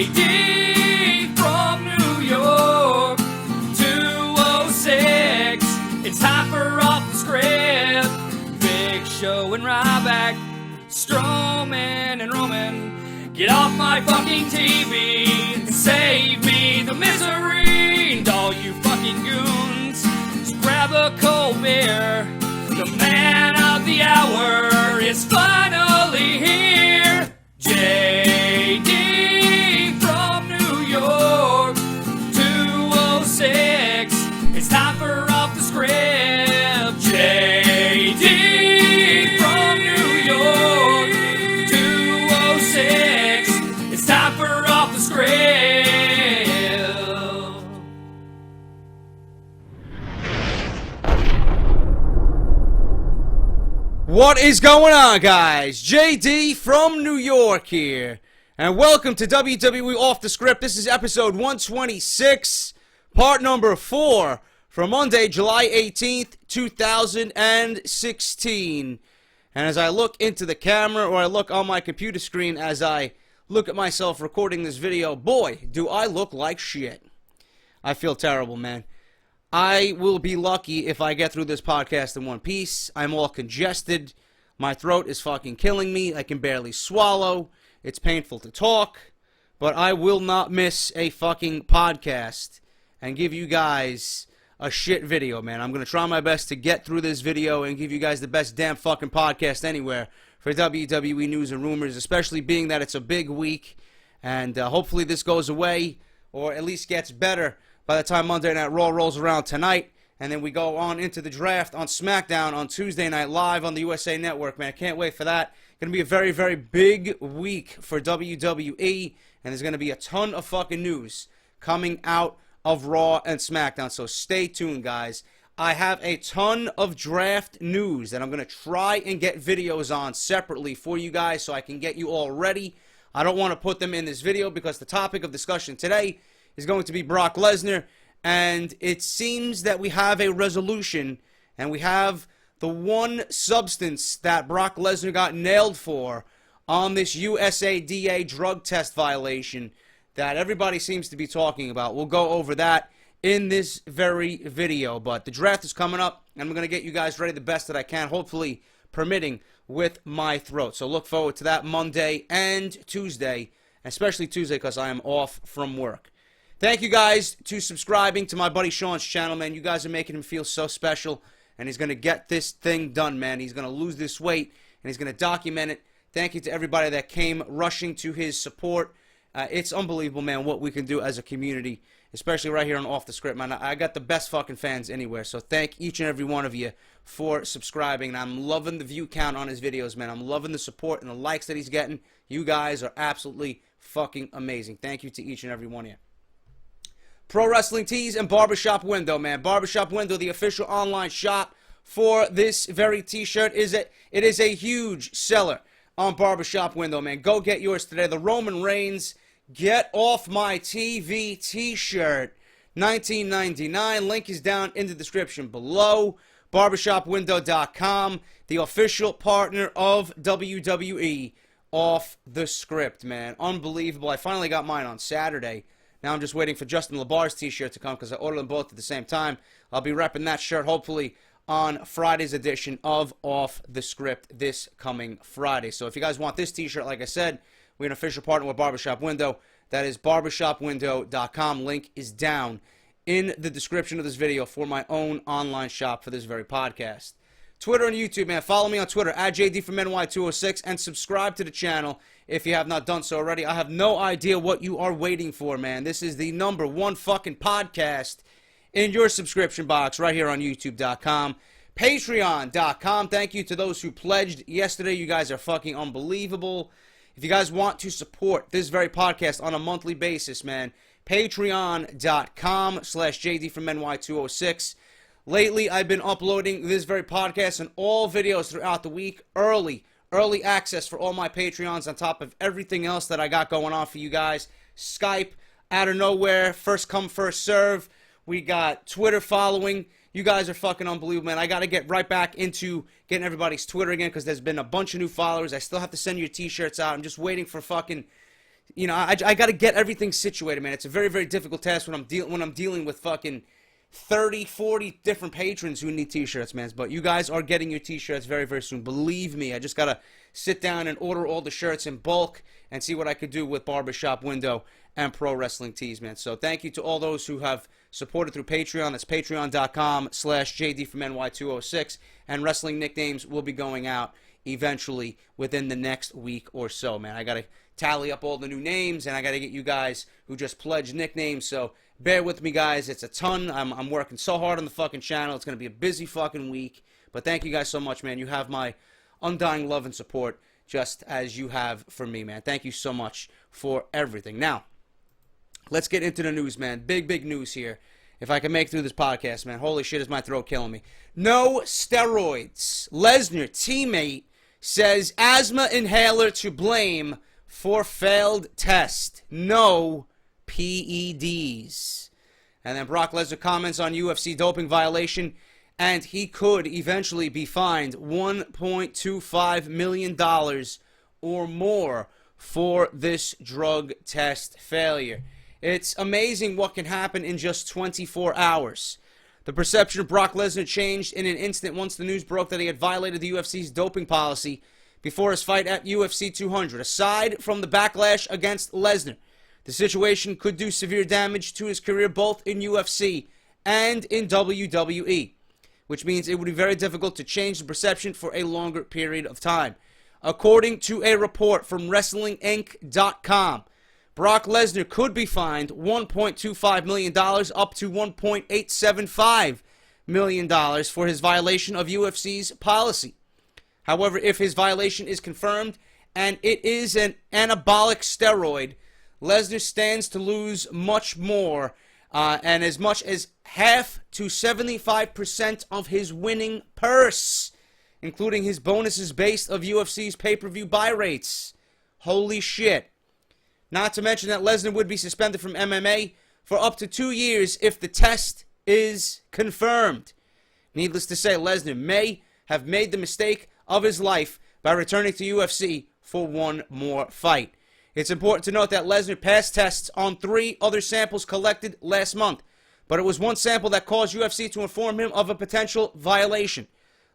JD from New York, 206. It's time for Off The Script. Big Show and Ryback, Strowman and Roman. Get off my fucking TV and save me the misery. And all you fucking goons, just grab a cold beer. The man of the hour is finally here. JD from New York, 206. It's time for Off The Script. JD from New York, 206. It's time for Off The Script. What is going on, guys? JD from New York here, and welcome to WWE Off The Script. This is episode 126, part number 4, for Monday, July 18th, 2016. And as I look into the camera, or I look on my computer screen as I look at myself recording this video, boy, do I look like shit. I feel terrible, man. I will be lucky if I get through this podcast in one piece. I'm all congested. My throat is fucking killing me. I can barely swallow. It's painful to talk. But I will not miss a fucking podcast and give you guys a shit video, man. I'm going to try my best to get through this video and give you guys the best damn fucking podcast anywhere for WWE news and rumors, especially being that it's a big week. And hopefully this goes away, or at least gets better, by the time Monday Night Raw rolls around tonight, and then we go on into the draft on SmackDown on Tuesday night live on the USA Network, man. I can't wait for that. Going to be a very, very big week for WWE, and there's going to be a ton of fucking news coming out of Raw and SmackDown, so stay tuned, guys. I have a ton of draft news that I'm going to try and get videos on separately for you guys so I can get you all ready. I don't want to put them in this video because the topic of discussion today is going to be Brock Lesnar, and it seems that we have a resolution, and we have the one substance that Brock Lesnar got nailed for on this USADA drug test violation that everybody seems to be talking about. We'll go over that in this very video, but the draft is coming up, and I'm going to get you guys ready the best that I can, hopefully permitting with my throat. So look forward to that Monday and Tuesday, especially Tuesday because I am off from work. Thank you guys to subscribing to my buddy Sean's channel, man. You guys are making him feel so special, and he's going to get this thing done, man. He's going to lose this weight, and he's going to document it. Thank you to everybody that came rushing to his support. It's unbelievable, man, what we can do as a community, especially right here on Off The Script, man. I got the best fucking fans anywhere, so thank each and every one of you for subscribing. And I'm loving the view count on his videos, man. I'm loving the support and the likes that he's getting. You guys are absolutely fucking amazing. Thank you to each and every one of you. Pro Wrestling Tees and Barbershop Window, man. Barbershop Window, the official online shop for this very t-shirt. It is a huge seller on Barbershop Window, man. Go get yours today. The Roman Reigns Get Off My TV t-shirt, $19.99. Link is down in the description below. Barbershopwindow.com, the official partner of WWE Off The Script, man. Unbelievable. I finally got mine on Saturday. Now I'm just waiting for Justin LaBar's t-shirt to come because I ordered them both at the same time. I'll be repping that shirt hopefully on Friday's edition of Off The Script this coming Friday. So if you guys want this t-shirt, like I said, we're an official partner with Barbershop Window. That is barbershopwindow.com. Link is down in the description of this video for my own online shop for this very podcast. Twitter and YouTube, man. Follow me on Twitter at JD206 and subscribe to the channel if you have not done so already. I have no idea what you are waiting for, man. This is the #1 fucking podcast in your subscription box right here on YouTube.com. Patreon.com. Thank you to those who pledged yesterday. You guys are fucking unbelievable. If you guys want to support this very podcast on a monthly basis, man, patreon.com/JD206. Lately, I've been uploading this very podcast and all videos throughout the week early access for all my Patreons on top of everything else that I got going on for you guys. Skype, out of nowhere, first come, first serve. We got Twitter following. You guys are fucking unbelievable, man. I got to get right back into getting everybody's Twitter again because there's been a bunch of new followers. I still have to send your t-shirts out. I'm just waiting for fucking you know, I got to get everything situated, man. It's a very, very difficult task when I'm dealing with fucking 30, 40 different patrons who need t-shirts, man. But you guys are getting your t-shirts very, very soon. Believe me, I just got to sit down and order all the shirts in bulk and see what I could do with Barbershop Window and Pro Wrestling Tees, man. So thank you to all those who have supported through Patreon. That's patreon.com/JD206. And wrestling nicknames will be going out eventually within the next week or so, man. I got to tally up all the new names, and I got to get you guys who just pledged nicknames. So bear with me, guys. It's a ton. I'm working so hard on the fucking channel. It's going to be a busy fucking week. But thank you guys so much, man. You have my undying love and support, just as you have for me, man. Thank you so much for everything. Now, let's get into the news, man. Big, big news here. If I can make it through this podcast, man. Holy shit, is my throat killing me. No steroids. Lesnar teammate says asthma inhaler to blame for failed test. No PEDs. And then Brock Lesnar comments on UFC doping violation, and he could eventually be fined $1.25 million or more for this drug test failure. It's amazing what can happen in just 24 hours. The perception of Brock Lesnar changed in an instant once the news broke that he had violated the UFC's doping policy before his fight at UFC 200. Aside from the backlash against Lesnar, the situation could do severe damage to his career both in UFC and in WWE, which means it would be very difficult to change the perception for a longer period of time. According to a report from WrestlingInc.com, Brock Lesnar could be fined $1.25 million up to $1.875 million for his violation of UFC's policy. However, if his violation is confirmed and it is an anabolic steroid, Lesnar stands to lose much more, and as much as half to 75% of his winning purse, including his bonuses based of UFC's pay-per-view buy rates. Holy shit. Not to mention that Lesnar would be suspended from MMA for up to 2 years if the test is confirmed. Needless to say, Lesnar may have made the mistake of his life by returning to UFC for one more fight. It's important to note that Lesnar passed tests on 3 other samples collected last month, but it was one sample that caused UFC to inform him of a potential violation.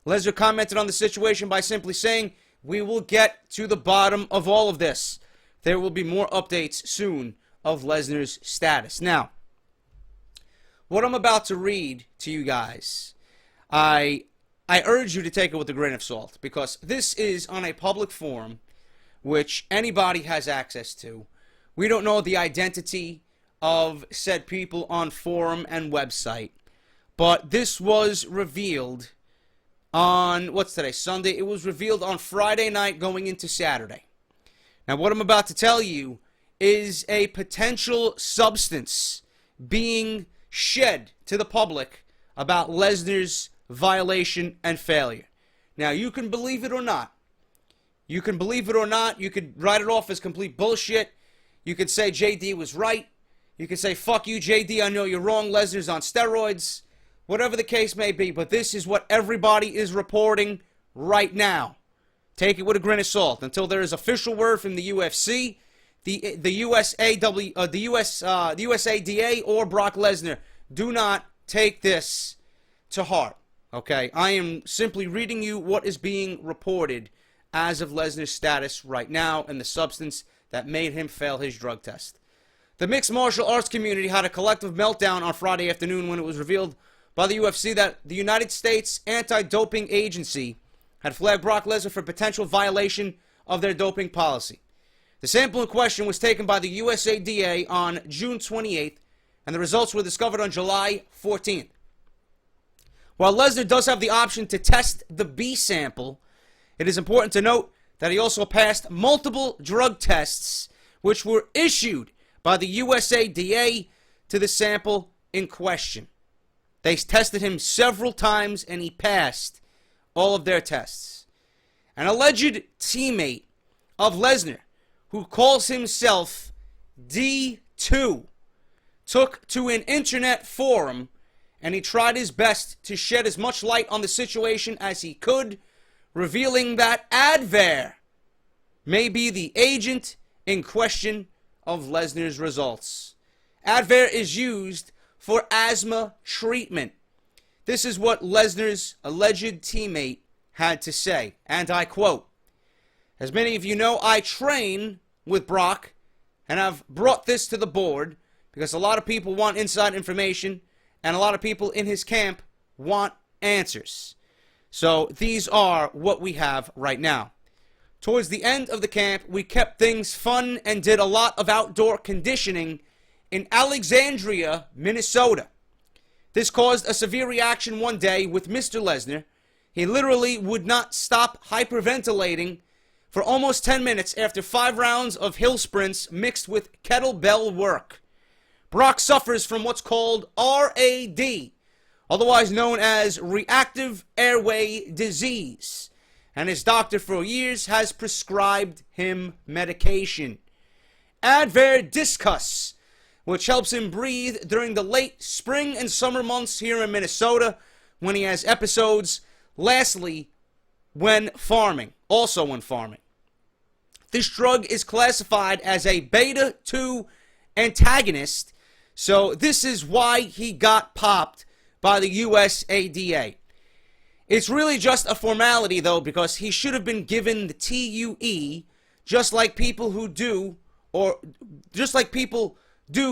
Lesnar commented on the situation by simply saying, "We will get to the bottom of all of this. There will be more updates soon of Lesnar's status." Now, what I'm about to read to you guys, I urge you to take it with a grain of salt, because this is on a public forum which anybody has access to. We don't know the identity of said people on forum and website, but this was revealed on, what's today, Sunday? It was revealed on Friday night going into Saturday. Now, what I'm about to tell you is a potential substance being shed to the public about Lesnar's violation and failure. Now, you can believe it or not. You can believe it or not. You could write it off as complete bullshit. You could say JD was right. You could say, fuck you, JD, I know you're wrong. Lesnar's on steroids. Whatever the case may be, but this is what everybody is reporting right now. Take it with a grain of salt until there is official word from the UFC, the USADA, or Brock Lesnar. Do not take this to heart. Okay, I am simply reading you what is being reported as of Lesnar's status right now and the substance that made him fail his drug test. The mixed martial arts community had a collective meltdown on Friday afternoon when it was revealed by the UFC that the United States Anti-Doping Agency had flagged Brock Lesnar for potential violation of their doping policy. The sample in question was taken by the USADA on June 28th, and the results were discovered on July 14th. While Lesnar does have the option to test the B sample, it is important to note that he also passed multiple drug tests which were issued by the USADA to the sample in question. They tested him several times and he passed all of their tests. An alleged teammate of Lesnar, who calls himself D2, took to an internet forum and he tried his best to shed as much light on the situation as he could, revealing that Advair may be the agent in question of Lesnar's results. Advair is used for asthma treatment. This is what Lesnar's alleged teammate had to say, and I quote, "As many of you know, I train with Brock, and I've brought this to the board because a lot of people want inside information, and a lot of people in his camp want answers. So these are what we have right now. Towards the end of the camp, we kept things fun and did a lot of outdoor conditioning in Alexandria, Minnesota. This caused a severe reaction one day with Mr. Lesnar. He literally would not stop hyperventilating for almost 10 minutes after 5 rounds of hill sprints mixed with kettlebell work. Brock suffers from what's called RAD, otherwise known as reactive airway disease, and his doctor for years has prescribed him medication. Advair Discus, which helps him breathe during the late spring and summer months here in Minnesota when he has episodes. Lastly, when farming. This drug is classified as a beta-2 antagonist, so this is why he got popped by the USADA. It's really just a formality, though, because he should have been given the TUE, just like people do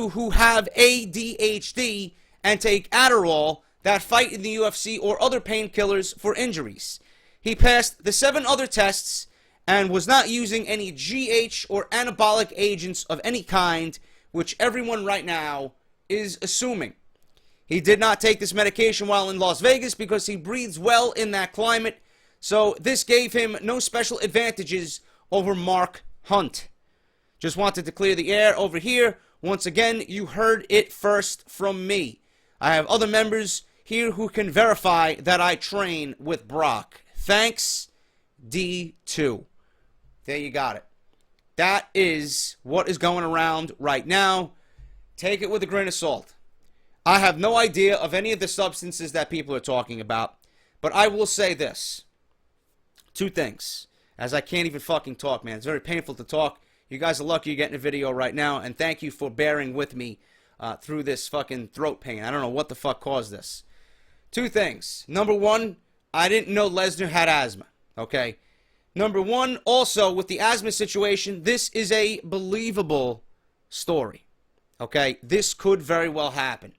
who have ADHD and take Adderall that fight in the UFC or other painkillers for injuries. He passed the 7 other tests and was not using any GH or anabolic agents of any kind, which everyone right now is assuming. He did not take this medication while in Las Vegas because he breathes well in that climate, so this gave him no special advantages over Mark Hunt. Just wanted to clear the air over here. Once again, you heard it first from me. I have other members here who can verify that I train with Brock. Thanks, D2. There you got it. That is what is going around right now. Take it with a grain of salt. I have no idea of any of the substances that people are talking about, but I will say this. 2 things, as I can't even fucking talk, man. It's very painful to talk. You guys are lucky you're getting a video right now, and thank you for bearing with me through this fucking throat pain. I don't know what the fuck caused this. 2 things. Number 1, I didn't know Lesnar had asthma, okay? Number 1, also, with the asthma situation, this is a believable story, okay? This could very well happen.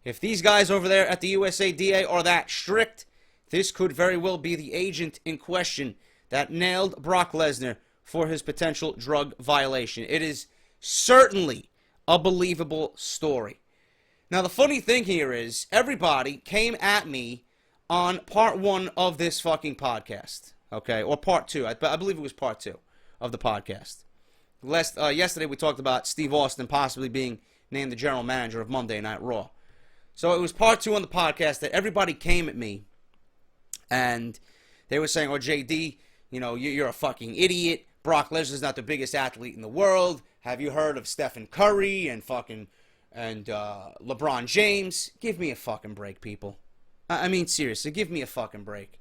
If these guys over there at the USADA are that strict, this could very well be the agent in question that nailed Brock Lesnar for his potential drug violation. It is certainly a believable story. Now, the funny thing here is, everybody came at me on part 1 of this fucking podcast, okay? Or part 2. I believe it was part 2 of the podcast. Yesterday, we talked about Steve Austin possibly being named the general manager of Monday Night Raw. So it was part 2 on the podcast that everybody came at me, and they were saying, "Oh, JD, you know, you're a fucking idiot. Brock Lesnar's not the biggest athlete in the world. Have you heard of Stephen Curry and LeBron James?" Give me a fucking break, people. I mean, seriously, give me a fucking break.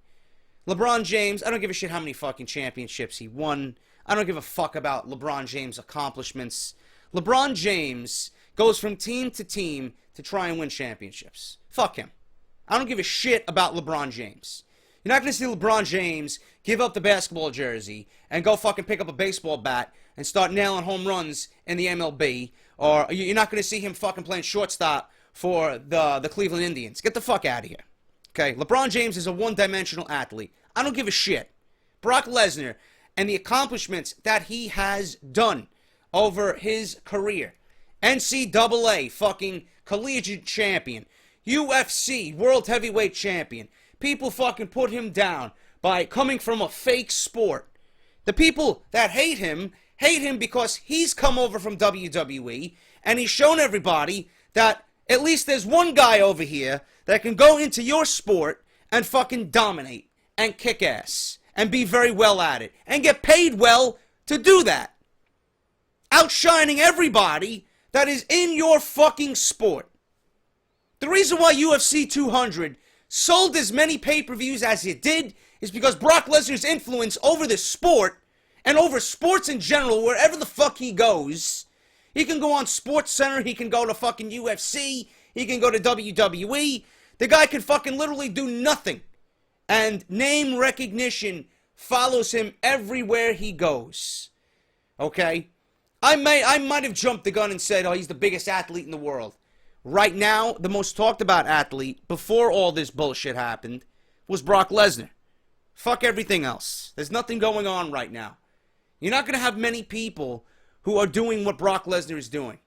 LeBron James, I don't give a shit how many fucking championships he won. I don't give a fuck about LeBron James' accomplishments. LeBron James goes from team to team to try and win championships. Fuck him. I don't give a shit about LeBron James. You're not going to see LeBron James give up the basketball jersey and go fucking pick up a baseball bat and start nailing home runs in the MLB. Or you're not going to see him fucking playing shortstop for the Cleveland Indians. Get the fuck out of here. Okay? LeBron James is a one-dimensional athlete. I don't give a shit. Brock Lesnar and the accomplishments that he has done over his career. NCAA fucking collegiate champion. UFC world heavyweight champion. People fucking put him down by coming from a fake sport. The people that hate him because he's come over from WWE and he's shown everybody that at least there's one guy over here that can go into your sport and fucking dominate and kick ass and be very well at it and get paid well to do that. Outshining everybody that is in your fucking sport. The reason why UFC 200 sold as many pay-per-views as it did is because Brock Lesnar's influence over this sport and over sports in general, wherever the fuck he goes, He can go on Sports Center. He can go to fucking UFC. He can go to WWE. The guy can fucking literally do nothing. And name recognition follows him everywhere he goes. Okay? I might have jumped the gun and said, oh, he's the biggest athlete in the world. Right now, the most talked about athlete, before all this bullshit happened, was Brock Lesnar. Fuck everything else. There's nothing going on right now. You're not going to have many people who are doing what Brock Lesnar is doing.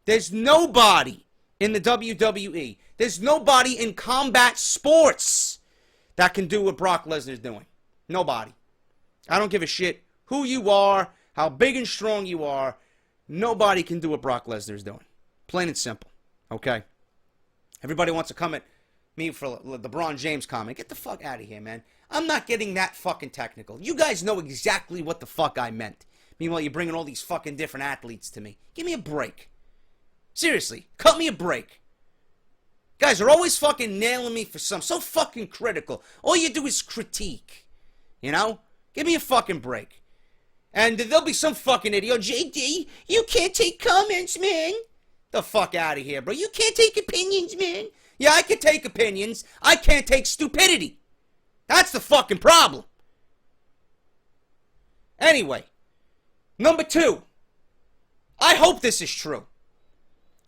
There's nobody in the WWE. There's nobody in combat sports that can do what Brock Lesnar is doing. Nobody. I don't give a shit who you are, how big and strong you are. Nobody can do what Brock Lesnar is doing. Plain and simple. Okay? Everybody wants to come at me for the LeBron James comment. Get the fuck out of here, man. I'm not getting that fucking technical. You guys know exactly what the fuck I meant. Meanwhile, you're bringing all these fucking different athletes to me. Give me a break. Seriously, cut me a break. Guys are always fucking nailing me for something so fucking critical. All you do is critique. You know? Give me a fucking break. And there'll be some fucking idiot. JD, you can't take comments, man. The fuck out of here, bro. You can't take opinions, man. Yeah, I can take opinions. I can't take stupidity. That's the fucking problem. Anyway, number 2. I hope this is true.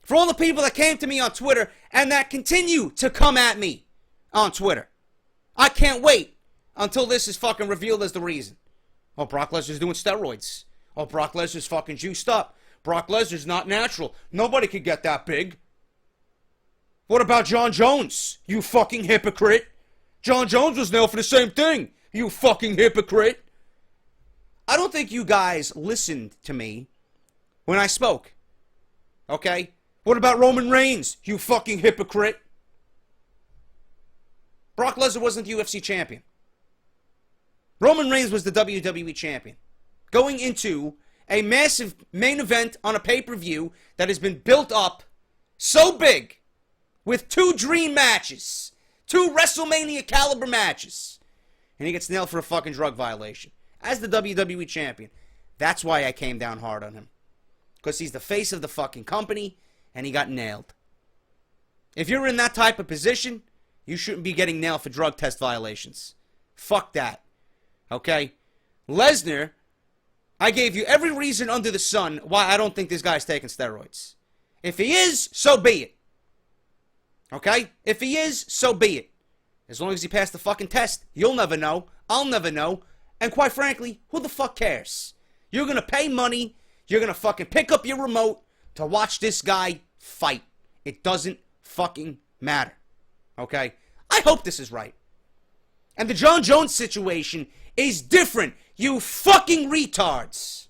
For all the people that came to me on Twitter and that continue to come at me on Twitter, I can't wait until this is fucking revealed as the reason. Oh, Brock Lesnar's doing steroids. Oh, Brock Lesnar's fucking juiced up. Brock Lesnar's not natural. Nobody could get that big. What about John Jones? You fucking hypocrite. John Jones was nailed for the same thing. You fucking hypocrite. I don't think you guys listened to me when I spoke. Okay? What about Roman Reigns? You fucking hypocrite. Brock Lesnar wasn't the UFC champion. Roman Reigns was the WWE champion. Going into a massive main event on a pay-per-view that has been built up so big with 2 dream matches. 2 WrestleMania caliber matches. And he gets nailed for a fucking drug violation. As the WWE champion. That's why I came down hard on him. Because he's the face of the fucking company, and he got nailed. If you're in that type of position, you shouldn't be getting nailed for drug test violations. Fuck that. Okay? Lesnar, I gave you every reason under the sun why I don't think this guy's taking steroids. If he is, so be it. Okay? If he is, so be it. As long as he passed the fucking test, you'll never know. I'll never know. And quite frankly, who the fuck cares? You're going to pay money. You're going to fucking pick up your remote to watch this guy fight. It doesn't fucking matter. Okay? I hope this is right. And the John Jones situation is different. You fucking retards.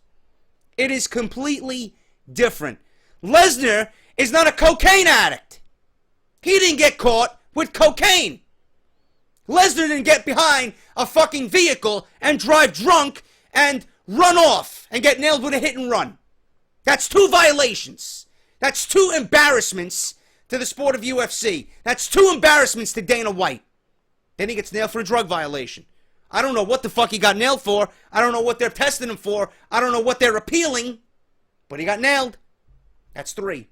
It is completely different. Lesnar is not a cocaine addict. He didn't get caught with cocaine. Lesnar didn't get behind a fucking vehicle and drive drunk and run off and get nailed with a hit and run. That's 2 violations. That's 2 embarrassments to the sport of UFC. That's 2 embarrassments to Dana White. Then he gets nailed for a drug violation. I don't know what the fuck he got nailed for. I don't know what they're testing him for. I don't know what they're appealing. But he got nailed. That's 3.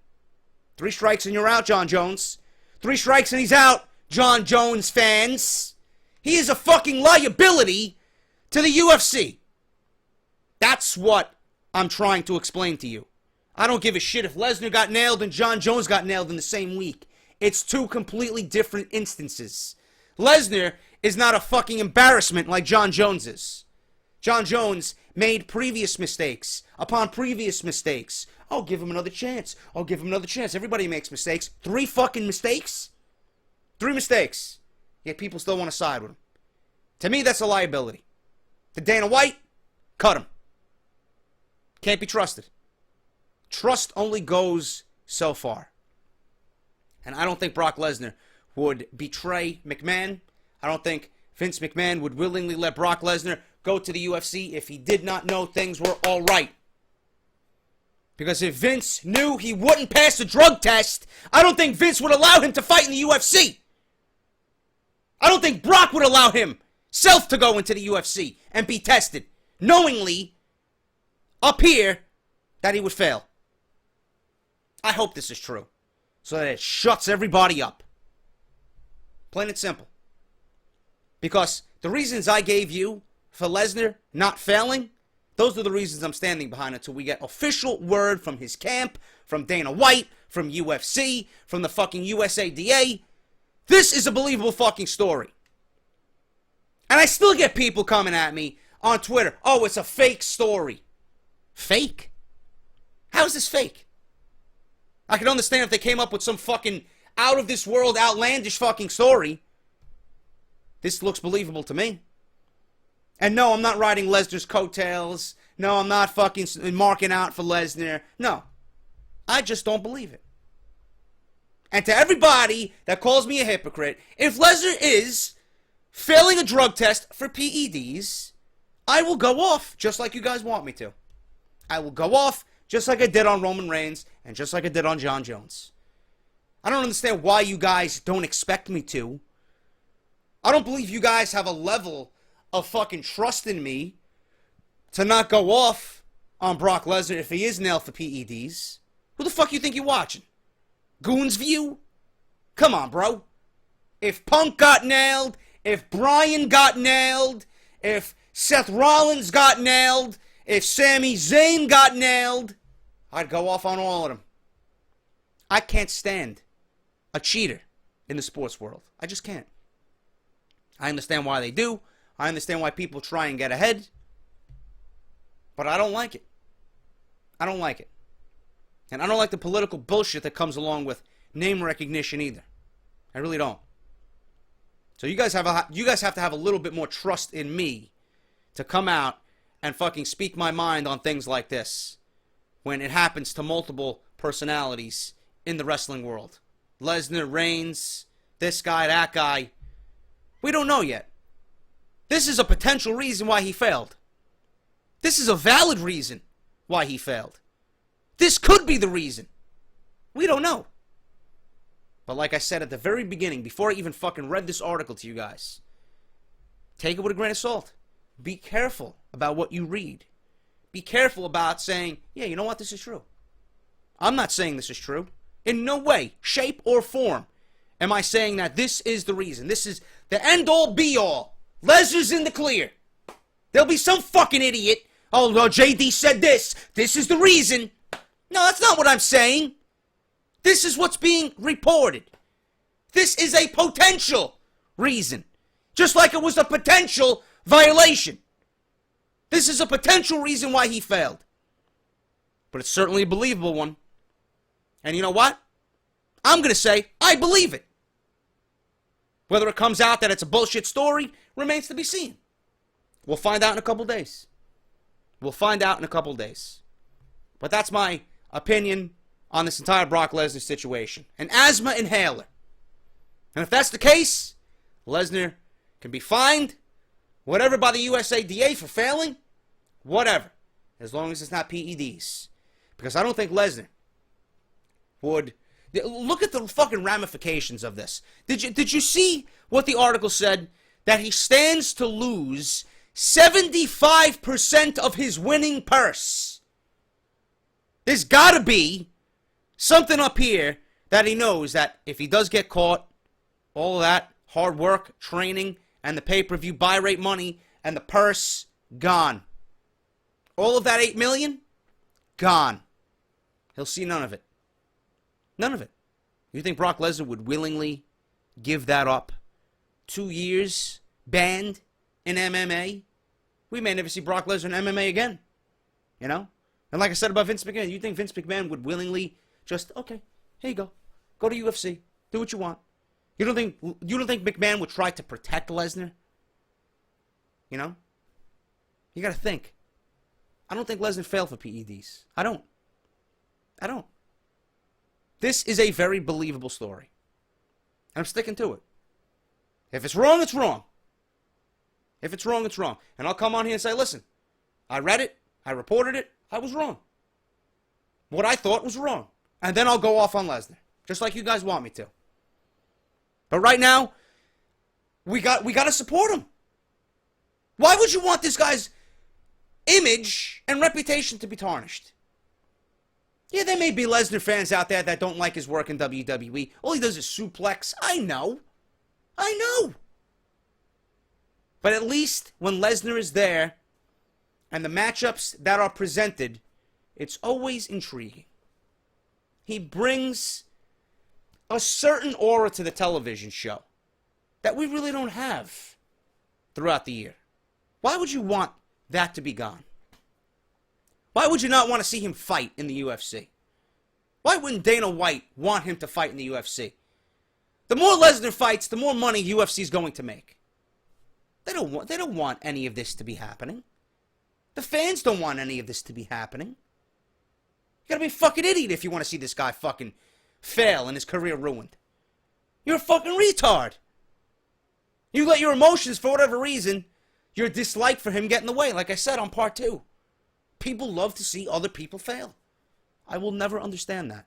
3 strikes and you're out, John Jones. 3 strikes and he's out, John Jones fans. He is a fucking liability to the UFC. That's what I'm trying to explain to you. I don't give a shit if Lesnar got nailed and John Jones got nailed in the same week. It's 2 completely different instances. Lesnar is not a fucking embarrassment like John Jones is. John Jones made previous mistakes upon previous mistakes. Oh, give him another chance. Oh, give him another chance. Everybody makes mistakes. 3 fucking mistakes? 3 mistakes. Yet people still want to side with him. To me, that's a liability. To Dana White, cut him. Can't be trusted. Trust only goes so far. And I don't think Brock Lesnar would betray McMahon. I don't think Vince McMahon would willingly let Brock Lesnar go to the UFC if he did not know things were all right. Because if Vince knew he wouldn't pass the drug test, I don't think Vince would allow him to fight in the UFC. I don't think Brock would allow himself to go into the UFC and be tested, knowingly, up here, that he would fail. I hope this is true. So that it shuts everybody up. Plain and simple. Because the reasons I gave you for Lesnar not failing, those are the reasons I'm standing behind until we get official word from his camp, from Dana White, from UFC, from the fucking USADA. This is a believable fucking story. And I still get people coming at me on Twitter. Oh, it's a fake story. Fake? How is this fake? I can understand if they came up with some fucking out of this world, outlandish fucking story. This looks believable to me. And no, I'm not riding Lesnar's coattails. No, I'm not fucking marking out for Lesnar. No. I just don't believe it. And to everybody that calls me a hypocrite, if Lesnar is failing a drug test for PEDs, I will go off just like you guys want me to. I will go off just like I did on Roman Reigns and just like I did on John Jones. I don't understand why you guys don't expect me to. I don't believe you guys have a level of fucking trust in me to not go off on Brock Lesnar if he is nailed for PEDs. Who the fuck you think you're watching? Goons View? Come on, bro. If Punk got nailed, if Bryan got nailed, if Seth Rollins got nailed, if Sami Zayn got nailed, I'd go off on all of them. I can't stand a cheater in the sports world. I just can't. I understand why they do. I understand why people try and get ahead. But I don't like it. I don't like it. And I don't like the political bullshit that comes along with name recognition either. I really don't. So you guys have to have a little bit more trust in me to come out and fucking speak my mind on things like this when it happens to multiple personalities in the wrestling world. Lesnar, Reigns, this guy, that guy. We don't know yet. This is a potential reason why he failed. This is a valid reason why he failed. This could be the reason. We don't know. But like I said at the very beginning, before I even fucking read this article to you guys, take it with a grain of salt. Be careful about what you read. Be careful about saying, yeah, you know what, this is true. I'm not saying this is true. In no way, shape, or form am I saying that this is the reason. This is the end-all, be-all. Lesnar's in the clear. There'll be some fucking idiot. Oh, well, JD said this. This is the reason. No, that's not what I'm saying. This is what's being reported. This is a potential reason. Just like it was a potential violation. This is a potential reason why he failed. But it's certainly a believable one. And you know what? I'm going to say I believe it. Whether it comes out that it's a bullshit story remains to be seen. We'll find out in a couple days. We'll find out in a couple days. But that's my opinion on this entire Brock Lesnar situation. An asthma inhaler. And if that's the case, Lesnar can be fined, whatever, by the USADA for failing, whatever, as long as it's not PEDs. Because I don't think Lesnar would... Look at the fucking ramifications of this. Did you see what the article said? That he stands to lose 75% of his winning purse. There's gotta be something up here that he knows that if he does get caught, all of that hard work, training, and the pay-per-view buy rate money, and the purse, gone. All of that $8 million, gone. He'll see none of it. None of it. You think Brock Lesnar would willingly give that up? 2 years banned in MMA? We may never see Brock Lesnar in MMA again. You know? And like I said about Vince McMahon, you think Vince McMahon would willingly just, okay, here you go. Go to UFC. Do what you want. You don't think McMahon would try to protect Lesnar? You know? You gotta think. I don't think Lesnar failed for PEDs. I don't. This is a very believable story. And I'm sticking to it. If it's wrong, it's wrong. If it's wrong, it's wrong. And I'll come on here and say, listen, I read it, I reported it, I was wrong. What I thought was wrong. And then I'll go off on Lesnar. Just like you guys want me to. But right now, we got to support him. Why would you want this guy's image and reputation to be tarnished? Yeah, there may be Lesnar fans out there that don't like his work in WWE. All he does is suplex. I know. But at least when Lesnar is there and the matchups that are presented, it's always intriguing. He brings a certain aura to the television show that we really don't have throughout the year. Why would you want that to be gone? Why would you not want to see him fight in the UFC? Why wouldn't Dana White want him to fight in the UFC? The more Lesnar fights, the more money UFC's going to make. They don't want any of this to be happening. The fans don't want any of this to be happening. You gotta be a fucking idiot if you want to see this guy fucking fail and his career ruined. You're a fucking retard. You let your emotions, for whatever reason, your dislike for him get in the way, like I said on part 2. People love to see other people fail. I will never understand that.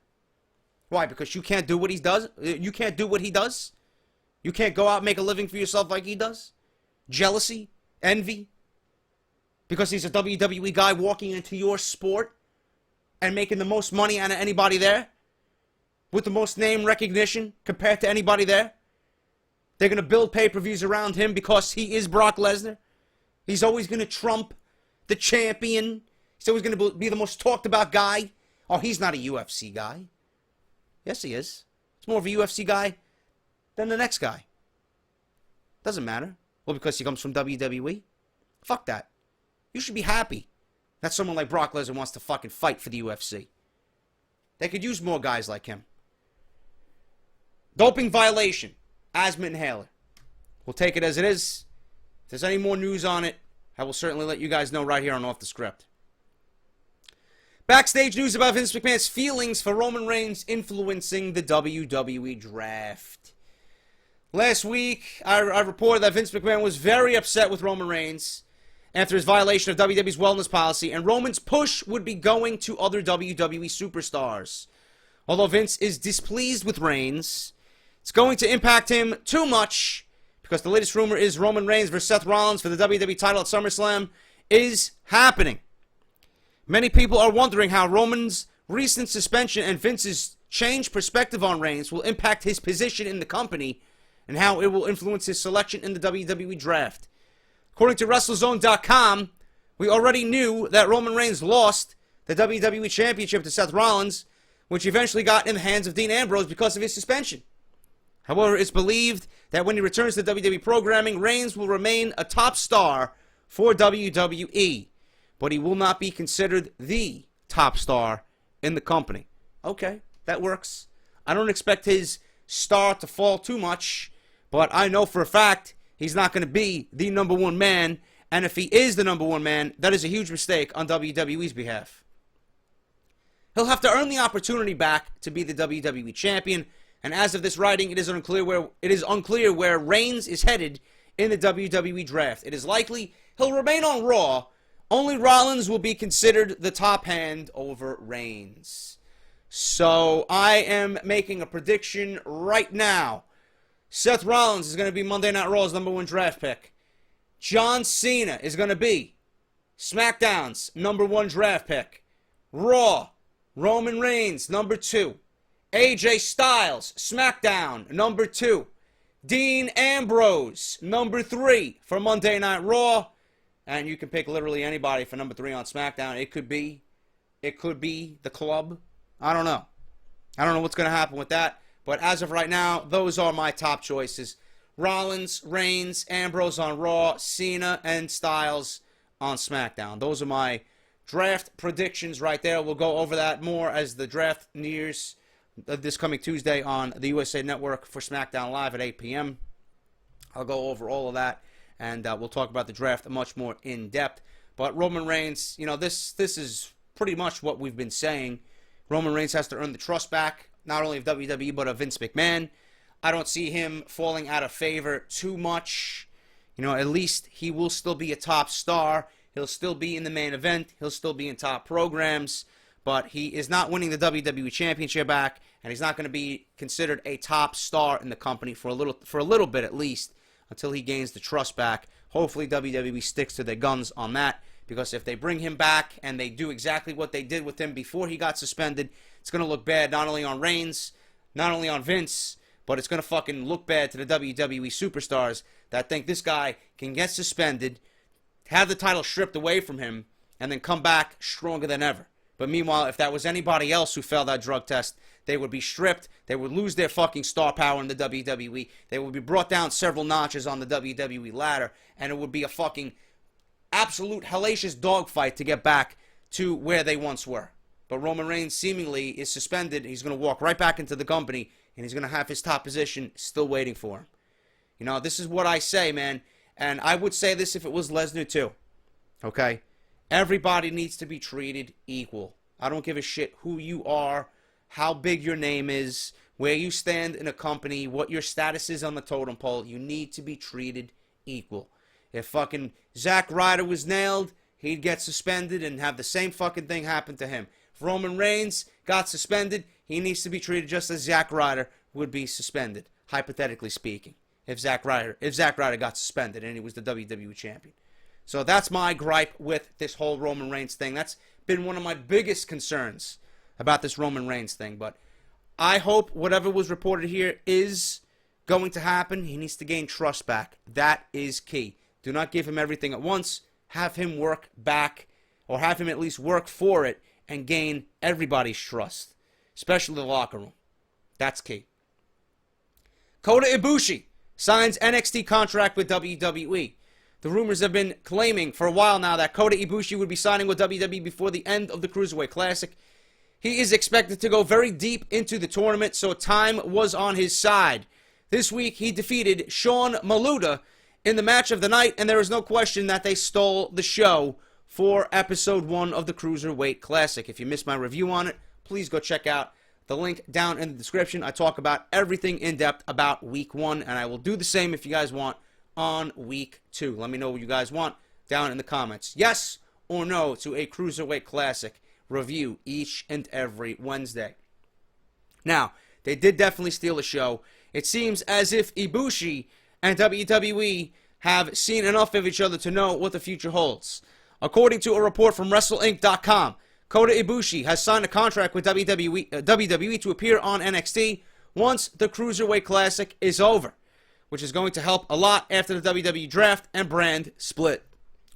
Why? Because you can't do what he does? You can't do what he does? You can't go out and make a living for yourself like he does? Jealousy? Envy? Because he's a WWE guy walking into your sport and making the most money out of anybody there? With the most name recognition compared to anybody there? They're going to build pay-per-views around him because he is Brock Lesnar? He's always going to trump the champion? He's always going to be the most talked about guy? Oh, he's not a UFC guy. Yes, he is. He's more of a UFC guy than the next guy. Doesn't matter. Well, because he comes from WWE? Fuck that. You should be happy that someone like Brock Lesnar wants to fucking fight for the UFC. They could use more guys like him. Doping violation. Asthma inhaler. We'll take it as it is. If there's any more news on it, I will certainly let you guys know right here on Off the Script. Backstage news about Vince McMahon's feelings for Roman Reigns influencing the WWE draft. Last week, I reported that Vince McMahon was very upset with Roman Reigns after his violation of WWE's wellness policy, and Roman's push would be going to other WWE superstars. Although Vince is displeased with Reigns, it's going to impact him too much because the latest rumor is Roman Reigns versus Seth Rollins for the WWE title at SummerSlam is happening. Many people are wondering how Roman's recent suspension and Vince's changed perspective on Reigns will impact his position in the company and how it will influence his selection in the WWE draft. According to WrestleZone.com, we already knew that Roman Reigns lost the WWE Championship to Seth Rollins, which eventually got in the hands of Dean Ambrose because of his suspension. However, it's believed that when he returns to WWE programming, Reigns will remain a top star for WWE, but he will not be considered the top star in the company. Okay, that works. I don't expect his star to fall too much, but I know for a fact he's not going to be the number one man, and if he is the number one man, that is a huge mistake on WWE's behalf. He'll have to earn the opportunity back to be the WWE champion, and as of this writing, it is unclear where Reigns is headed in the WWE draft. It is likely he'll remain on Raw. Only Rollins will be considered the top hand over Reigns. So I am making a prediction right now. Seth Rollins is going to be Monday Night Raw's number one draft pick. John Cena is going to be SmackDown's number one draft pick. Raw, Roman Reigns, number 2. AJ Styles, SmackDown, number 2. Dean Ambrose, number 3 for Monday Night Raw. And you can pick literally anybody for number 3 on SmackDown. It could be the Club. I don't know. I don't know what's going to happen with that. But as of right now, those are my top choices. Rollins, Reigns, Ambrose on Raw, Cena, and Styles on SmackDown. Those are my draft predictions right there. We'll go over that more as the draft nears this coming Tuesday on the USA Network for SmackDown Live at 8 p.m. I'll go over all of that, and we'll talk about the draft much more in depth. But Roman Reigns, you know, this is pretty much what we've been saying. Roman Reigns has to earn the trust back, not only of WWE, but of Vince McMahon. I don't see him falling out of favor too much. You know, at least he will still be a top star. He'll still be in the main event. He'll still be in top programs. But he is not winning the WWE Championship back, and he's not going to be considered a top star in the company for a little bit at least, until he gains the trust back. Hopefully WWE sticks to their guns on that, Because if they bring him back and they do exactly what they did with him before he got suspended, it's going to look bad not only on Reigns, not only on Vince, but it's going to fucking look bad to the WWE superstars that think this guy can get suspended, have the title stripped away from him, and then come back stronger than ever. But meanwhile, if that was anybody else who failed that drug test, they would be stripped, they would lose their fucking star power in the WWE, they would be brought down several notches on the WWE ladder, and it would be a fucking absolute hellacious dogfight to get back to where they once were. But Roman Reigns seemingly is suspended. He's going to walk right back into the company, and he's going to have his top position still waiting for him. You know, this is what I say, man. And I would say this if it was Lesnar too. Okay? Everybody needs to be treated equal. I don't give a shit who you are, how big your name is, where you stand in a company, what your status is on the totem pole. You need to be treated equal. If fucking Zack Ryder was nailed, he'd get suspended and have the same fucking thing happen to him. If Roman Reigns got suspended, he needs to be treated just as Zack Ryder would be suspended, hypothetically speaking. If Zack Ryder got suspended and he was the WWE champion. So that's my gripe with this whole Roman Reigns thing. That's been one of my biggest concerns about this Roman Reigns thing. But I hope whatever was reported here is going to happen. He needs to gain trust back. That is key. Do not give him everything at once. Have him work back, or have him at least work for it and gain everybody's trust, especially the locker room. That's key. Kota Ibushi signs NXT contract with WWE. The rumors have been claiming for a while now that Kota Ibushi would be signing with WWE before the end of the Cruiserweight Classic. He is expected to go very deep into the tournament, so time was on his side. This week, he defeated Sean Maluda in the match of the night, and there is no question that they stole the show for Episode 1 of the Cruiserweight Classic. If you missed my review on it, please go check out the link down in the description. I talk about everything in depth about Week 1, and I will do the same if you guys want on Week 2. Let me know what you guys want down in the comments. Yes or no to a Cruiserweight Classic review each and every Wednesday. Now, they did definitely steal a show. It seems as if Ibushi and WWE have seen enough of each other to know what the future holds. According to a report from WrestleInc.com, Kota Ibushi has signed a contract with WWE to appear on NXT once the Cruiserweight Classic is over, which is going to help a lot after the WWE draft and brand split.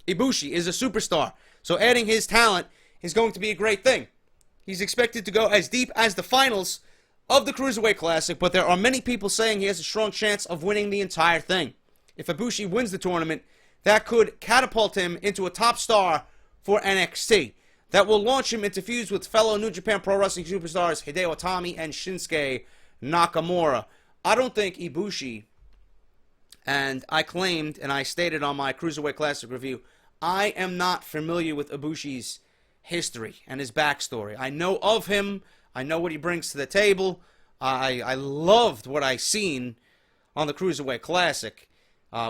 Ibushi is a superstar, so adding his talent is going to be a great thing. He's expected to go as deep as the finals of the Cruiserweight Classic, but there are many people saying he has a strong chance of winning the entire thing. If Ibushi wins the tournament, that could catapult him into a top star for NXT. That will launch him into feuds with fellow New Japan Pro Wrestling superstars Hideo Itami and Shinsuke Nakamura. I don't think Ibushi, and I claimed and I stated on my Cruiserweight Classic review, I am not familiar with Ibushi's history and his backstory. I know of him. I know what he brings to the table. I loved what I seen on the Cruiserweight Classic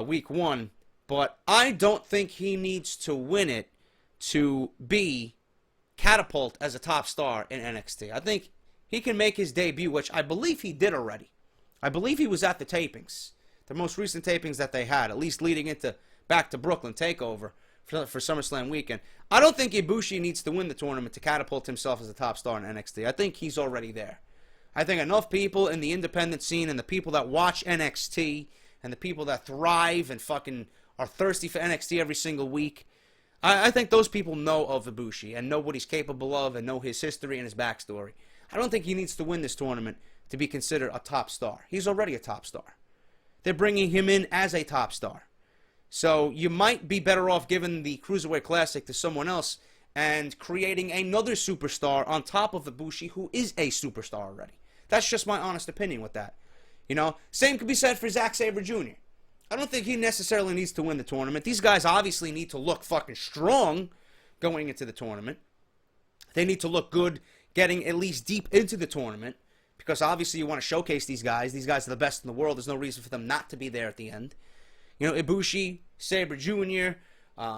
Week 1. But I don't think he needs to win it to be catapult as a top star in NXT. I think he can make his debut, which I believe he did already. I believe he was at the tapings, the most recent tapings that they had, at least leading into back to Brooklyn TakeOver for SummerSlam weekend. I don't think Ibushi needs to win the tournament to catapult himself as a top star in NXT. I think he's already there. I think enough people in the independent scene and the people that watch NXT and the people that thrive and fucking are thirsty for NXT every single week, I think those people know of Ibushi and know what he's capable of and know his history and his backstory. I don't think he needs to win this tournament to be considered a top star. He's already a top star. They're bringing him in as a top star. So you might be better off giving the Cruiserweight Classic to someone else and creating another superstar on top of Ibushi who is a superstar already. That's just my honest opinion with that. You know, same could be said for Zack Sabre Jr. I don't think he necessarily needs to win the tournament. These guys obviously need to look fucking strong going into the tournament. They need to look good getting at least deep into the tournament because obviously you want to showcase these guys. These guys are the best in the world. There's no reason for them not to be there at the end. You know, Ibushi, Sabre Jr.,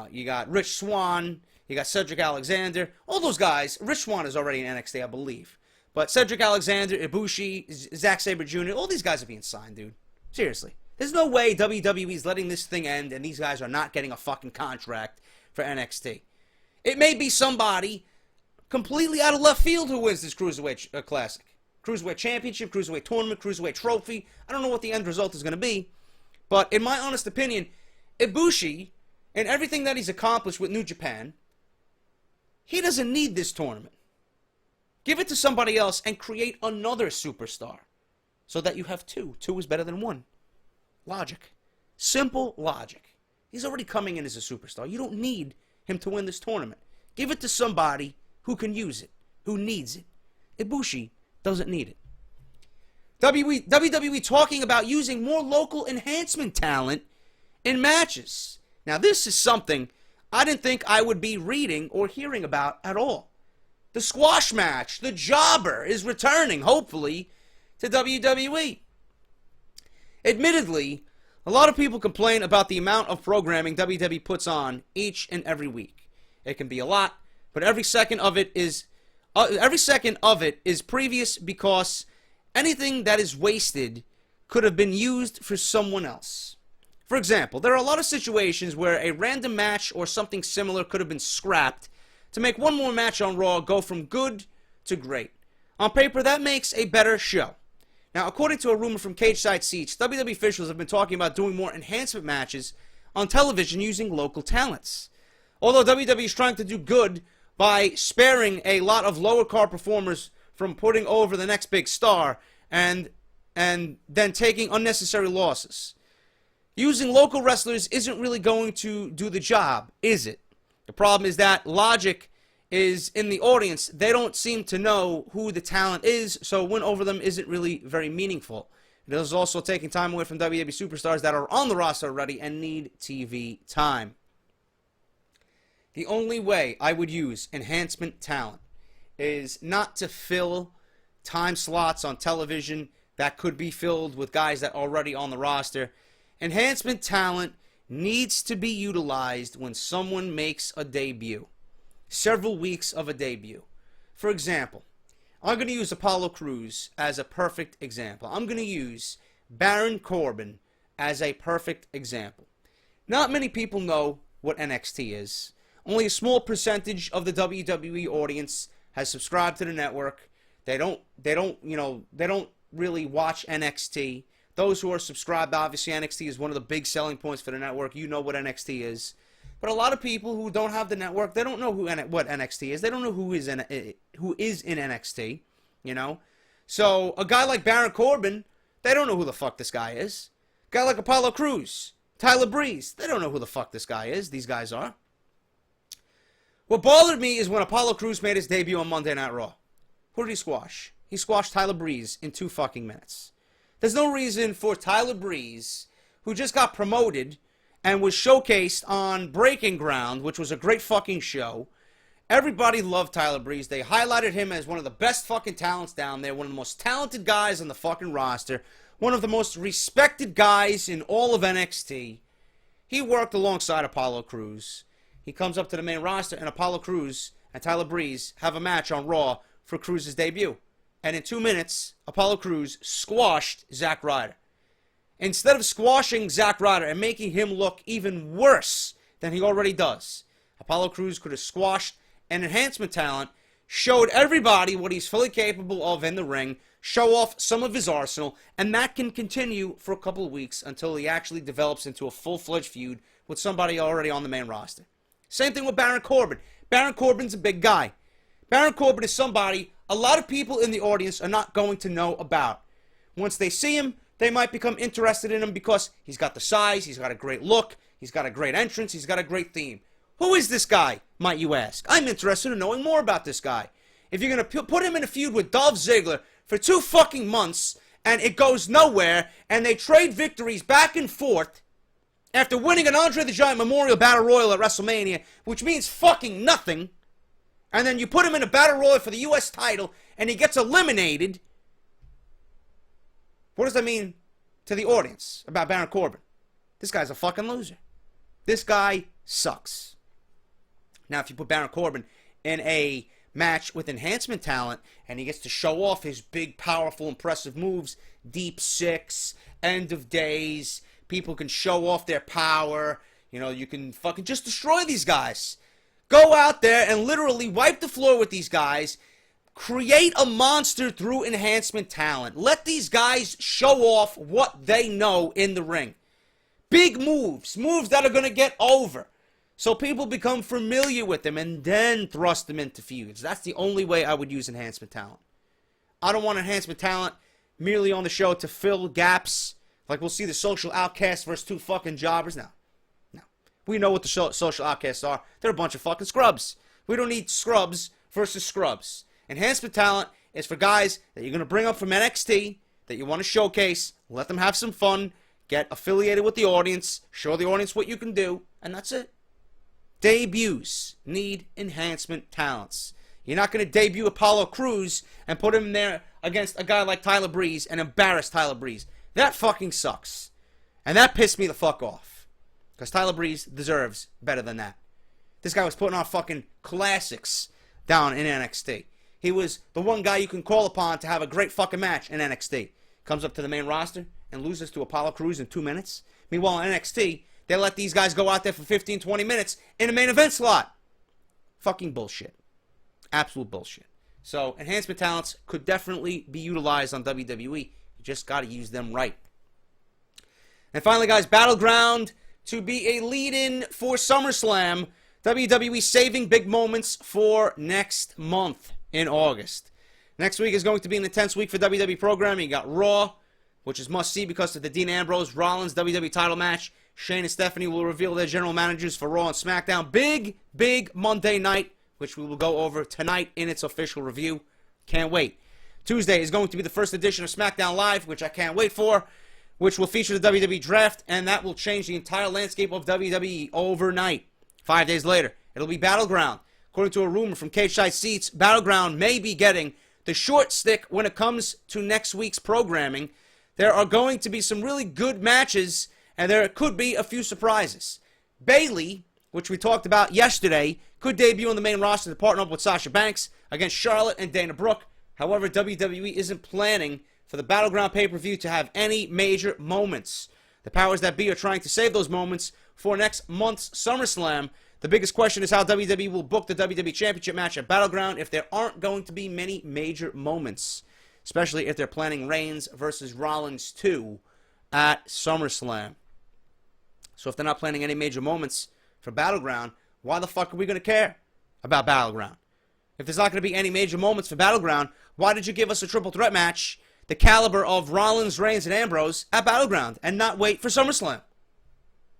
you got Rich Swann, you got Cedric Alexander. All those guys, Rich Swann is already in NXT, I believe. But Cedric Alexander, Ibushi, Zack Sabre Jr., all these guys are being signed, dude. Seriously. There's no way WWE is letting this thing end and these guys are not getting a fucking contract for NXT. It may be somebody completely out of left field who wins this Cruiserweight Classic. Cruiserweight Championship, Cruiserweight Tournament, Cruiserweight Trophy. I don't know what the end result is going to be. But in my honest opinion, Ibushi, and everything that he's accomplished with New Japan, he doesn't need this tournament. Give it to somebody else and create another superstar so that you have two. Two is better than one. Logic. Simple logic. He's already coming in as a superstar. You don't need him to win this tournament. Give it to somebody who can use it, who needs it. Ibushi doesn't need it. WWE talking about using more local enhancement talent in matches. Now, this is something I didn't think I would be reading or hearing about at all. The squash match, the jobber, is returning, hopefully, to WWE. Admittedly, a lot of people complain about the amount of programming WWE puts on each and every week. It can be a lot, but every second of it is previous, because anything that is wasted could have been used for someone else. For example, there are a lot of situations where a random match or something similar could have been scrapped to make one more match on Raw go from good to great. On paper, that makes a better show. Now, according to a rumor from Cage Side Seats, WWE officials have been talking about doing more enhancement matches on television using local talents. Although WWE is trying to do good by sparing a lot of lower card performers from putting over the next big star and then taking unnecessary losses. Using local wrestlers isn't really going to do the job, is it? The problem is that logic is in the audience. They don't seem to know who the talent is, so a win over them isn't really very meaningful. It is also taking time away from WWE superstars that are on the roster already and need TV time. The only way I would use enhancement talent is not to fill time slots on television that could be filled with guys that are already on the roster. Enhancement talent needs to be utilized when someone makes a debut. Several weeks of a debut. For example, I'm going to use Apollo Crews as a perfect example. I'm going to use Baron Corbin as a perfect example. Not many people know what NXT is. Only a small percentage of the WWE audience has subscribed to the network. They don't really watch NXT. Those who are subscribed, obviously, NXT is one of the big selling points for the network. You know what NXT is. But a lot of people who don't have the network, they don't know what NXT is. They don't know who is in NXT, you know. So a guy like Baron Corbin, they don't know who the fuck this guy is. A guy like Apollo Crews, Tyler Breeze, they don't know who the fuck this guy is. These guys are. What bothered me is when Apollo Crews made his debut on Monday Night Raw. Who did he squash? He squashed Tyler Breeze in 2 fucking minutes. There's no reason for Tyler Breeze, who just got promoted and was showcased on Breaking Ground, which was a great fucking show. Everybody loved Tyler Breeze. They highlighted him as one of the best fucking talents down there, one of the most talented guys on the fucking roster, one of the most respected guys in all of NXT. He worked alongside Apollo Crews. He comes up to the main roster, and Apollo Crews and Tyler Breeze have a match on Raw for Crews' debut. And in 2 minutes, Apollo Crews squashed Zack Ryder. Instead of squashing Zack Ryder and making him look even worse than he already does, Apollo Crews could have squashed an enhancement talent, showed everybody what he's fully capable of in the ring, show off some of his arsenal, and that can continue for a couple of weeks until he actually develops into a full-fledged feud with somebody already on the main roster. Same thing with Baron Corbin. Baron Corbin's a big guy. Baron Corbin is somebody a lot of people in the audience are not going to know about. Once they see him, they might become interested in him because he's got the size, he's got a great look, he's got a great entrance, he's got a great theme. Who is this guy, might you ask? I'm interested in knowing more about this guy. If you're going to put him in a feud with Dolph Ziggler for 2 fucking months and it goes nowhere and they trade victories back and forth after winning an Andre the Giant Memorial Battle Royal at WrestleMania, which means fucking nothing, and then you put him in a Battle Royal for the U.S. title and he gets eliminated, what does that mean to the audience about Baron Corbin? This guy's a fucking loser. This guy sucks. Now, if you put Baron Corbin in a match with enhancement talent and he gets to show off his big, powerful, impressive moves, Deep Six, End of Days, people can show off their power, you know, you can fucking just destroy these guys. Go out there and literally wipe the floor with these guys. Create a monster through enhancement talent. Let these guys show off what they know in the ring. Big moves. Moves that are going to get over. So people become familiar with them and then thrust them into feuds. That's the only way I would use enhancement talent. I don't want enhancement talent merely on the show to fill gaps. Like we'll see the social outcasts versus two fucking jobbers. No. We know what the social outcasts are. They're a bunch of fucking scrubs. We don't need scrubs versus scrubs. Enhancement talent is for guys that you're going to bring up from NXT, that you want to showcase, let them have some fun, get affiliated with the audience, show the audience what you can do, and that's it. Debuts need enhancement talents. You're not going to debut Apollo Crews and put him there against a guy like Tyler Breeze and embarrass Tyler Breeze. That fucking sucks. And that pissed me the fuck off. Because Tyler Breeze deserves better than that. This guy was putting on fucking classics down in NXT. He was the one guy you can call upon to have a great fucking match in NXT. Comes up to the main roster and loses to Apollo Crews in 2 minutes. Meanwhile, in NXT, they let these guys go out there for 15, 20 minutes in a main event slot. Fucking bullshit. Absolute bullshit. So, enhancement talents could definitely be utilized on WWE. You just got to use them right. And finally, guys, Battleground to be a lead-in for SummerSlam. WWE saving big moments for next month in August. Next week is going to be an intense week for WWE programming. You got Raw, which is must-see because of the Dean Ambrose Rollins WWE title match. Shane and Stephanie will reveal their general managers for Raw and SmackDown. Big Monday night, which we will go over tonight in its official review. Can't wait. Tuesday is going to be the first edition of SmackDown Live, which I can't wait for, which will feature the WWE Draft, and that will change the entire landscape of WWE overnight. 5 days later, it'll be Battleground. According to a rumor from Cage Side Seats, Battleground may be getting the short stick when it comes to next week's programming. There are going to be some really good matches, and there could be a few surprises. Bayley, which we talked about yesterday, could debut on the main roster to partner up with Sasha Banks against Charlotte and Dana Brooke. However, WWE isn't planning for the Battleground pay-per-view to have any major moments. The powers that be are trying to save those moments for next month's SummerSlam. The biggest question is how WWE will book the WWE Championship match at Battleground if there aren't going to be many major moments, especially if they're planning Reigns versus Rollins 2 at SummerSlam. So if they're not planning any major moments for Battleground, why the fuck are we going to care about Battleground? If there's not going to be any major moments for Battleground, why did you give us a triple threat match the caliber of Rollins, Reigns, and Ambrose at Battleground and not wait for SummerSlam?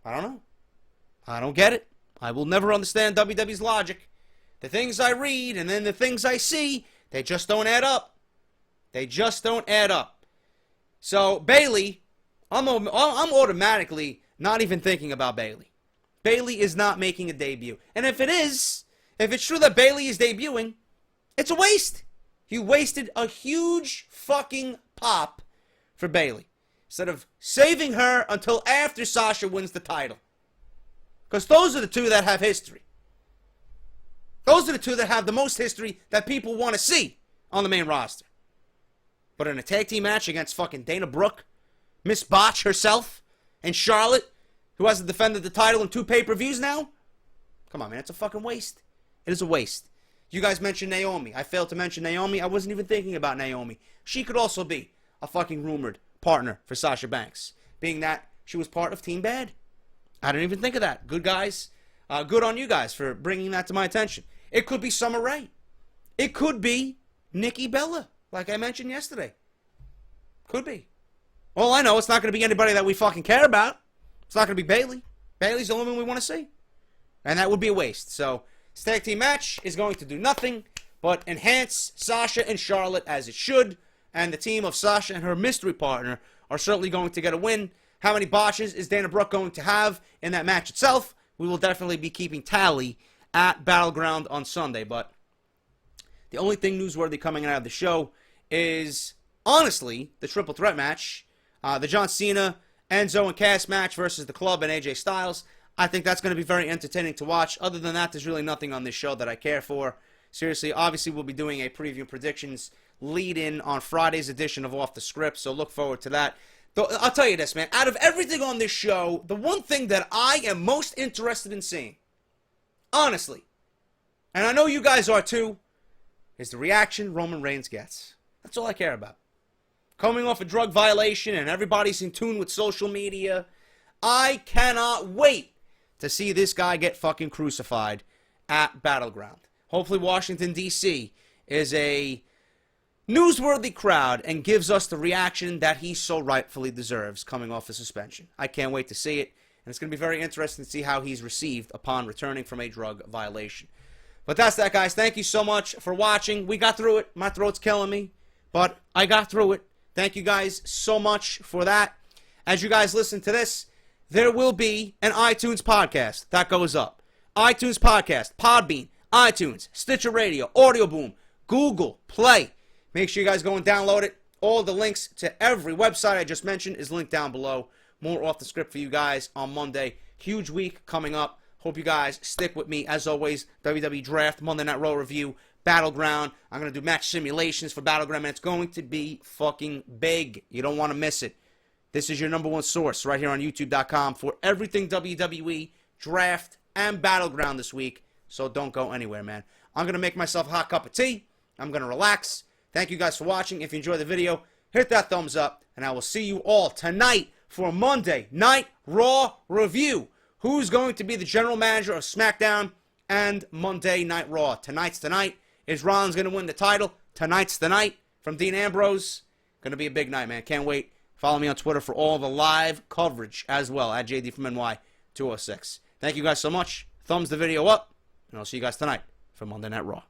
I don't know. I don't get it. I will never understand WWE's logic. The things I read and then the things I see, they just don't add up. They just don't add up. So, Bayley, I'm automatically not even thinking about Bayley. Bayley is not making a debut. And if it's true that Bayley is debuting, it's a waste. You wasted a huge fucking pop for Bayley instead of saving her until after Sasha wins the title. Because those are the two that have history. Those are the two that have the most history that people want to see on the main roster. But in a tag team match against fucking Dana Brooke, Miss Botch herself, and Charlotte, who hasn't defended the title in 2 pay-per-views now? Come on, man, it's a fucking waste. It is a waste. You guys mentioned Naomi. I failed to mention Naomi. I wasn't even thinking about Naomi. She could also be a fucking rumored partner for Sasha Banks, being that she was part of Team Bad. I didn't even think of that. Good guys. Good on you guys for bringing that to my attention. It could be Summer Rae. It could be Nikki Bella, like I mentioned yesterday. Could be. All I know, it's not going to be anybody that we fucking care about. It's not going to be Bayley. Bayley's the only one we want to see. And that would be a waste. So, this tag team match is going to do nothing but enhance Sasha and Charlotte as it should. And the team of Sasha and her mystery partner are certainly going to get a win. How many botches is Dana Brooke going to have in that match itself? We will definitely be keeping tally at Battleground on Sunday. But the only thing newsworthy coming out of the show is, honestly, the triple threat match. The John Cena, Enzo, and Cass match versus the Club and AJ Styles. I think that's going to be very entertaining to watch. Other than that, there's really nothing on this show that I care for. Seriously, obviously, we'll be doing a preview predictions lead-in on Friday's edition of Off The Script, so look forward to that. Though, I'll tell you this, man. Out of everything on this show, the one thing that I am most interested in seeing, honestly, and I know you guys are too, is the reaction Roman Reigns gets. That's all I care about. Coming off a drug violation and everybody's in tune with social media, I cannot wait to see this guy get fucking crucified at Battleground. Hopefully Washington, D.C. is a newsworthy crowd and gives us the reaction that he so rightfully deserves coming off a suspension. I can't wait to see it, and it's going to be very interesting to see how he's received upon returning from a drug violation. But that's that, guys. Thank you so much for watching. We got through it. My throat's killing me, but I got through it. Thank you guys so much for that. As you guys listen to this, there will be an iTunes podcast that goes up. iTunes podcast, Podbean, iTunes, Stitcher Radio, AudioBoom, Google Play. Make sure you guys go and download it. All the links to every website I just mentioned is linked down below. More off the script for you guys on Monday. Huge week coming up. Hope you guys stick with me. As always, WWE Draft, Monday Night Raw review, Battleground. I'm going to do match simulations for Battleground, and it's going to be fucking big. You don't want to miss it. This is your #1 source right here on YouTube.com for everything WWE, Draft, and Battleground this week. So don't go anywhere, man. I'm going to make myself a hot cup of tea. I'm going to relax. Thank you guys for watching. If you enjoyed the video, hit that thumbs up, and I will see you all tonight for Monday Night Raw review. Who's going to be the general manager of SmackDown and Monday Night Raw? Tonight's the night. Is Rollins going to win the title? Tonight's the night from Dean Ambrose. Going to be a big night, man. Can't wait. Follow me on Twitter for all the live coverage as well, at JD from NY206. Thank you guys so much. Thumbs the video up, and I'll see you guys tonight for Monday Night Raw.